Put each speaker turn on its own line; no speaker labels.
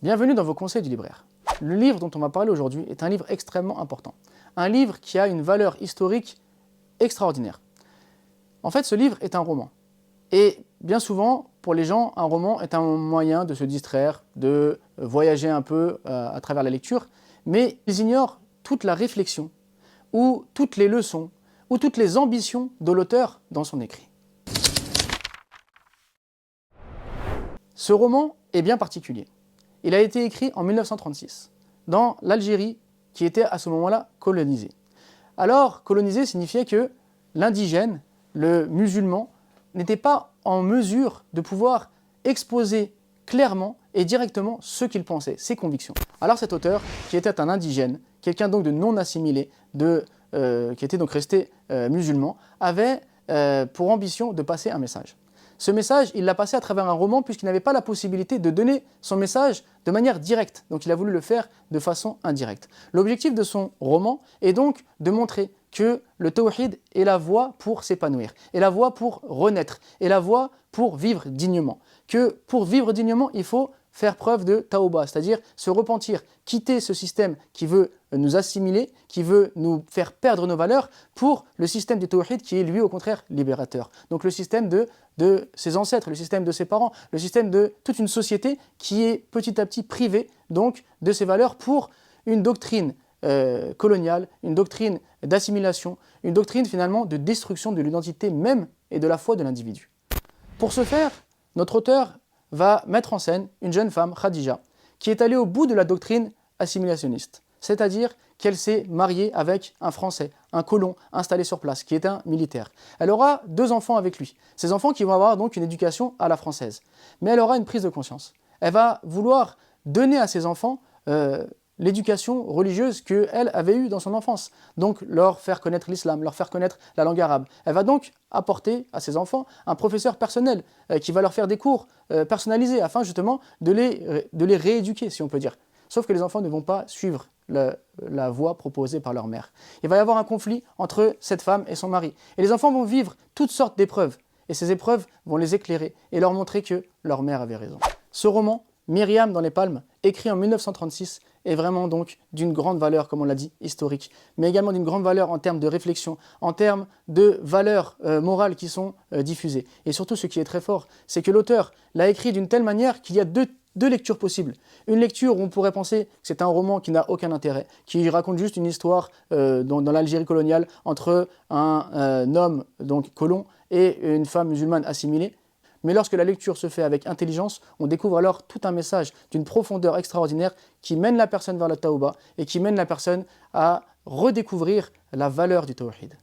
Bienvenue dans vos conseils du libraire. Le livre dont on va parler aujourd'hui est un livre extrêmement important. Un livre qui a une valeur historique extraordinaire. En fait, ce livre est un roman. Et bien souvent, pour les gens, un roman est un moyen de se distraire, de voyager un peu à travers la lecture, mais ils ignorent toute la réflexion, ou toutes les leçons, ou toutes les ambitions de l'auteur dans son écrit. Ce roman est bien particulier. Il a été écrit en 1936, dans l'Algérie qui était à ce moment-là colonisée. Alors, colonisé signifiait que l'indigène, le musulman, n'était pas en mesure de pouvoir exposer clairement et directement ce qu'il pensait, ses convictions. Alors cet auteur, qui était un indigène, quelqu'un donc de non assimilé, qui était donc resté musulman, avait pour ambition de passer un message. Ce message, il l'a passé à travers un roman puisqu'il n'avait pas la possibilité de donner son message de manière directe. Donc il a voulu le faire de façon indirecte. L'objectif de son roman est donc de montrer que le tawhid est la voie pour s'épanouir, est la voie pour renaître, est la voie pour vivre dignement. Que pour vivre dignement, il faut faire preuve de tauba, c'est-à-dire se repentir, quitter ce système qui veut nous assimiler, qui veut nous faire perdre nos valeurs, pour le système du tawhid qui est lui au contraire libérateur. Donc le système de ses ancêtres, le système de ses parents, le système de toute une société qui est petit à petit privée donc de ses valeurs pour une doctrine coloniale, une doctrine d'assimilation, une doctrine finalement de destruction de l'identité même et de la foi de l'individu. Pour ce faire, notre auteur va mettre en scène une jeune femme, Khadija, qui est allée au bout de la doctrine assimilationniste. C'est-à-dire qu'elle s'est mariée avec un Français, un colon installé sur place, qui est un militaire. Elle aura 2 enfants avec lui. Ces enfants qui vont avoir donc une éducation à la française. Mais elle aura une prise de conscience. Elle va vouloir donner à ses enfants l'éducation religieuse qu'elle avait eue dans son enfance. Donc leur faire connaître l'islam, leur faire connaître la langue arabe. Elle va donc apporter à ses enfants un professeur personnel qui va leur faire des cours personnalisés afin justement de les rééduquer, si on peut dire. Sauf que les enfants ne vont pas suivre la voie proposée par leur mère. Il va y avoir un conflit entre cette femme et son mari. Et les enfants vont vivre toutes sortes d'épreuves. Et ces épreuves vont les éclairer et leur montrer que leur mère avait raison. Ce roman, Myriam dans les palmes, écrit en 1936, est vraiment donc d'une grande valeur, comme on l'a dit, historique, mais également d'une grande valeur en termes de réflexion, en termes de valeurs morales qui sont diffusées. Et surtout, ce qui est très fort, c'est que l'auteur l'a écrit d'une telle manière qu'il y a deux lectures possibles. Une lecture où on pourrait penser que c'est un roman qui n'a aucun intérêt, qui raconte juste une histoire dans l'Algérie coloniale entre un homme donc colon et une femme musulmane assimilée. Mais lorsque la lecture se fait avec intelligence, on découvre alors tout un message d'une profondeur extraordinaire qui mène la personne vers la tauba et qui mène la personne à redécouvrir la valeur du tawhid.